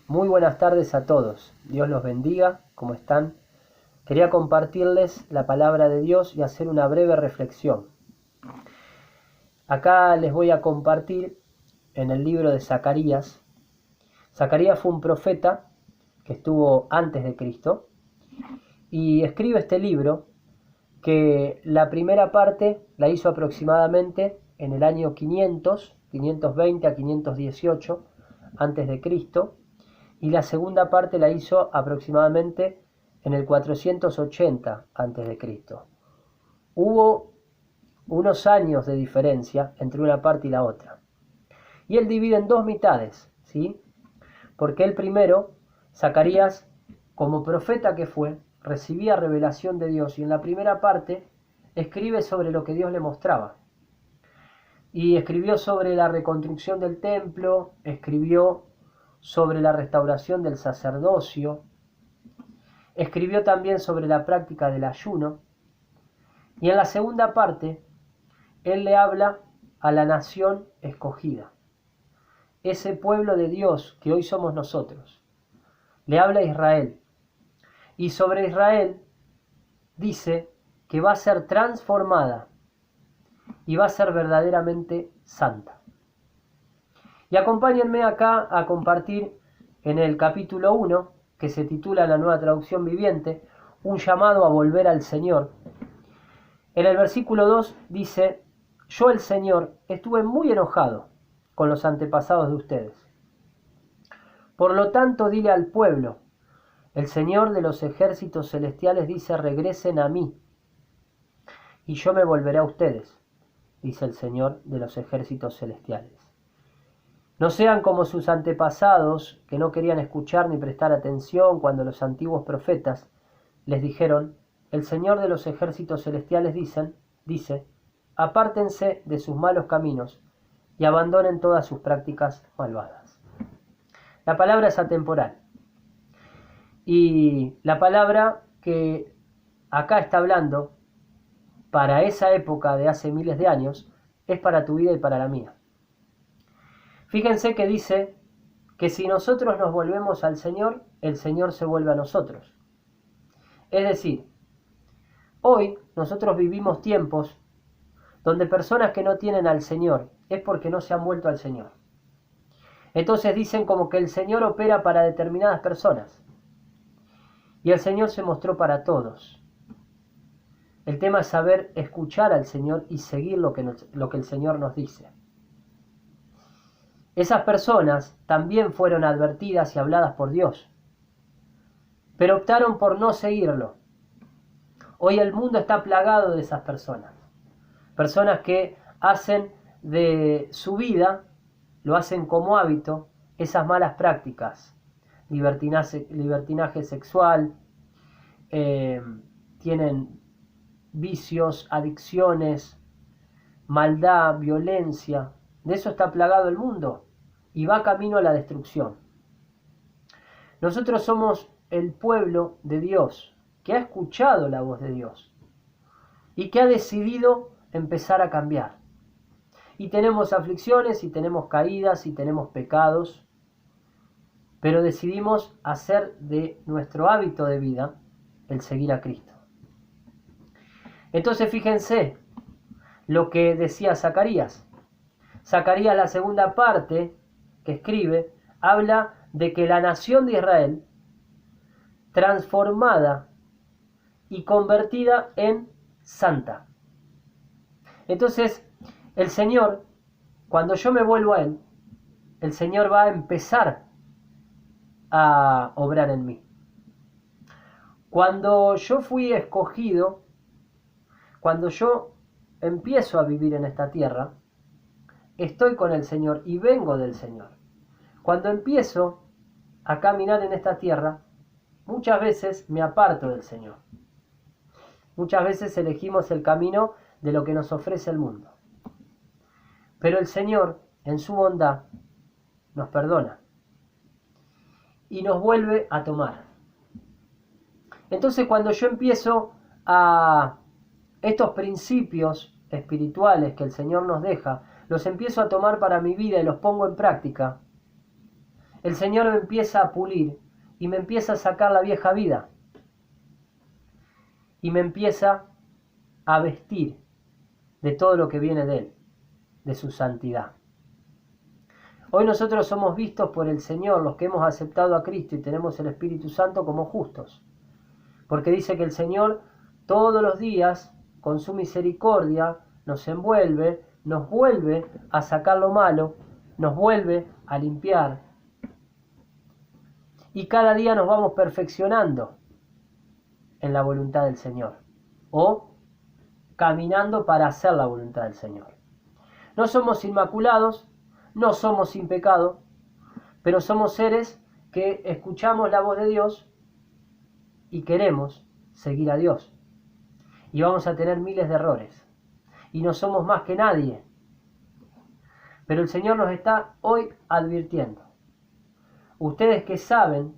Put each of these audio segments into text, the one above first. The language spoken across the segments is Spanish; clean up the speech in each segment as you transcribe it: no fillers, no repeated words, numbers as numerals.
Muy buenas tardes a todos. Dios los bendiga. ¿Cómo están? Quería compartirles la palabra de Dios y hacer una breve reflexión. Acá les voy a compartir en el libro de Zacarías. Zacarías fue un profeta que estuvo antes de Cristo y escribe este libro que la primera parte la hizo aproximadamente en el año 520 a 518 antes de Cristo, y la segunda parte la hizo aproximadamente en el 480 antes de Cristo. Hubo unos años de diferencia entre una parte y la otra. Y él divide en dos mitades, ¿sí? Porque el primero, Zacarías, como profeta que fue, recibía revelación de Dios y en la primera parte escribe sobre lo que Dios le mostraba. Y escribió sobre la reconstrucción del templo, escribió sobre la restauración del sacerdocio, escribió también sobre la práctica del ayuno, y en la segunda parte él le habla a la nación escogida, ese pueblo de Dios que hoy somos nosotros. Le habla a Israel, y sobre Israel dice que va a ser transformada y va a ser verdaderamente santa. Y acompáñenme acá a compartir en el capítulo 1, que se titula en la Nueva Traducción Viviente, un llamado a volver al Señor. En el versículo 2 dice: yo, el Señor, estuve muy enojado con los antepasados de ustedes. Por lo tanto, dile al pueblo: el Señor de los ejércitos celestiales dice, regresen a mí, y yo me volveré a ustedes, dice el Señor de los ejércitos celestiales. No sean como sus antepasados, que no querían escuchar ni prestar atención cuando los antiguos profetas les dijeron: el Señor de los ejércitos celestiales dice, apártense de sus malos caminos y abandonen todas sus prácticas malvadas. La palabra es atemporal. Y la palabra que acá está hablando para esa época de hace miles de años es para tu vida y para la mía. Fíjense que dice que si nosotros nos volvemos al Señor, el Señor se vuelve a nosotros. Es decir, hoy nosotros vivimos tiempos donde personas que no tienen al Señor es porque no se han vuelto al Señor. Entonces dicen como que el Señor opera para determinadas personas. Y el Señor se mostró para todos. El tema es saber escuchar al Señor y seguir lo que el Señor nos dice. Esas personas también fueron advertidas y habladas por Dios, pero optaron por no seguirlo. Hoy el mundo está plagado de esas personas. Personas que hacen de su vida, lo hacen como hábito, esas malas prácticas. Libertinaje sexual, tienen vicios, adicciones, maldad, violencia. De eso está plagado el mundo y va camino a la destrucción. Nosotros somos el pueblo de Dios que ha escuchado la voz de Dios y que ha decidido empezar a cambiar. Y tenemos aflicciones y tenemos caídas y tenemos pecados, pero decidimos hacer de nuestro hábito de vida el seguir a Cristo. Entonces fíjense lo que decía Zacarías. Zacarías, la segunda parte que escribe, habla de que la nación de Israel, transformada y convertida en santa. Entonces, el Señor, cuando yo me vuelvo a Él, el Señor va a empezar a obrar en mí. Cuando yo fui escogido, cuando yo empiezo a vivir en esta tierra, estoy con el Señor y vengo del Señor. Cuando empiezo a caminar en esta tierra, muchas veces me aparto del Señor. Muchas veces elegimos el camino de lo que nos ofrece el mundo. Pero el Señor, en su bondad, nos perdona y nos vuelve a tomar. Entonces, cuando yo empiezo a estos principios espirituales que el Señor nos deja, los empiezo a tomar para mi vida y los pongo en práctica, el Señor me empieza a pulir y me empieza a sacar la vieja vida y me empieza a vestir de todo lo que viene de Él, de su santidad. Hoy nosotros somos vistos por el Señor, los que hemos aceptado a Cristo y tenemos el Espíritu Santo, como justos. Porque dice que el Señor todos los días, con su misericordia, nos envuelve, nos vuelve a sacar lo malo, nos vuelve a limpiar. Y cada día nos vamos perfeccionando en la voluntad del Señor, o caminando para hacer la voluntad del Señor. No somos inmaculados, no somos sin pecado, pero somos seres que escuchamos la voz de Dios y queremos seguir a Dios. Y vamos a tener miles de errores. Y no somos más que nadie. Pero el Señor nos está hoy advirtiendo. Ustedes que saben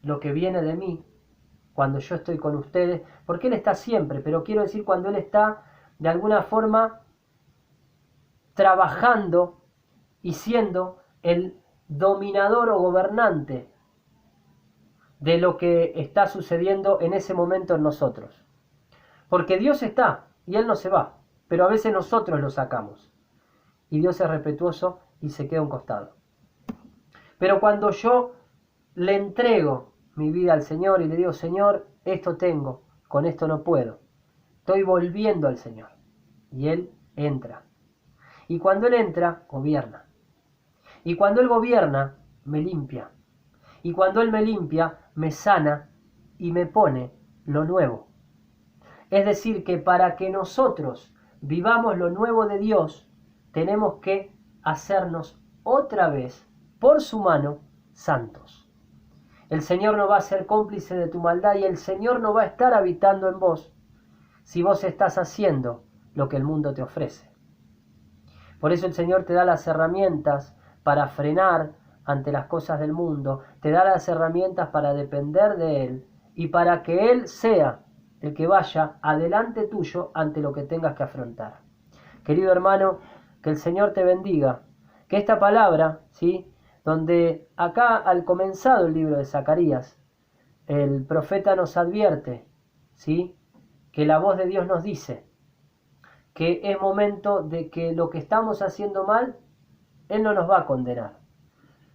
lo que viene de mí cuando yo estoy con ustedes, porque Él está siempre, pero quiero decir cuando Él está de alguna forma trabajando y siendo el dominador o gobernante de lo que está sucediendo en ese momento en nosotros. Porque Dios está y Él no se va, pero a veces nosotros lo sacamos. Y Dios es respetuoso y se queda a un costado. Pero cuando yo le entrego mi vida al Señor y le digo, Señor, esto tengo, con esto no puedo, estoy volviendo al Señor. Y Él entra. Y cuando Él entra, gobierna. Y cuando Él gobierna, me limpia. Y cuando Él me limpia, me sana y me pone lo nuevo. Es decir, que para que nosotros vivamos lo nuevo de Dios, tenemos que hacernos otra vez, por su mano, santos. El Señor no va a ser cómplice de tu maldad y el Señor no va a estar habitando en vos si vos estás haciendo lo que el mundo te ofrece. Por eso el Señor te da las herramientas para frenar ante las cosas del mundo, te da las herramientas para depender de Él y para que Él sea el que vaya adelante tuyo ante lo que tengas que afrontar. Querido hermano, que el Señor te bendiga, que esta palabra, ¿sí?, donde acá al comenzado el libro de Zacarías, el profeta nos advierte, ¿sí?, que la voz de Dios nos dice que es momento de que lo que estamos haciendo mal, Él no nos va a condenar,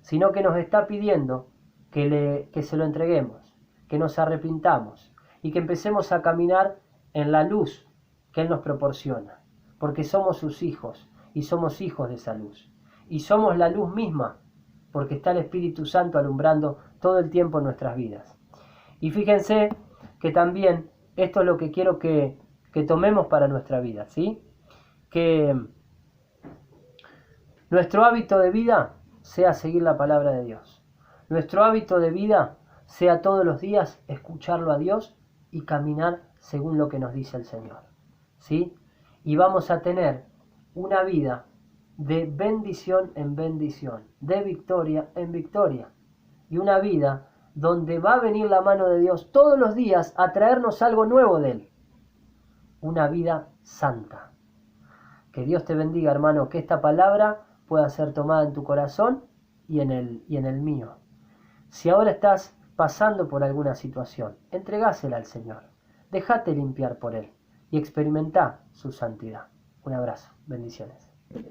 sino que nos está pidiendo que se lo entreguemos, que nos arrepintamos y que empecemos a caminar en la luz que Él nos proporciona, porque somos sus hijos y somos hijos de esa luz. Y somos la luz misma, porque está el Espíritu Santo alumbrando todo el tiempo en nuestras vidas. Y fíjense que también esto es lo que quiero que tomemos para nuestra vida, ¿sí? Que nuestro hábito de vida sea seguir la palabra de Dios. Nuestro hábito de vida sea todos los días escucharlo a Dios y caminar según lo que nos dice el Señor, ¿sí? Y vamos a tener una vida de bendición en bendición, de victoria en victoria, y una vida donde va a venir la mano de Dios todos los días a traernos algo nuevo de Él, una vida santa. Que Dios te bendiga, hermano, que esta palabra pueda ser tomada en tu corazón y en el mío. Si ahora estás pasando por alguna situación, entregásela al Señor, déjate limpiar por Él y experimenta su santidad. Un abrazo, bendiciones.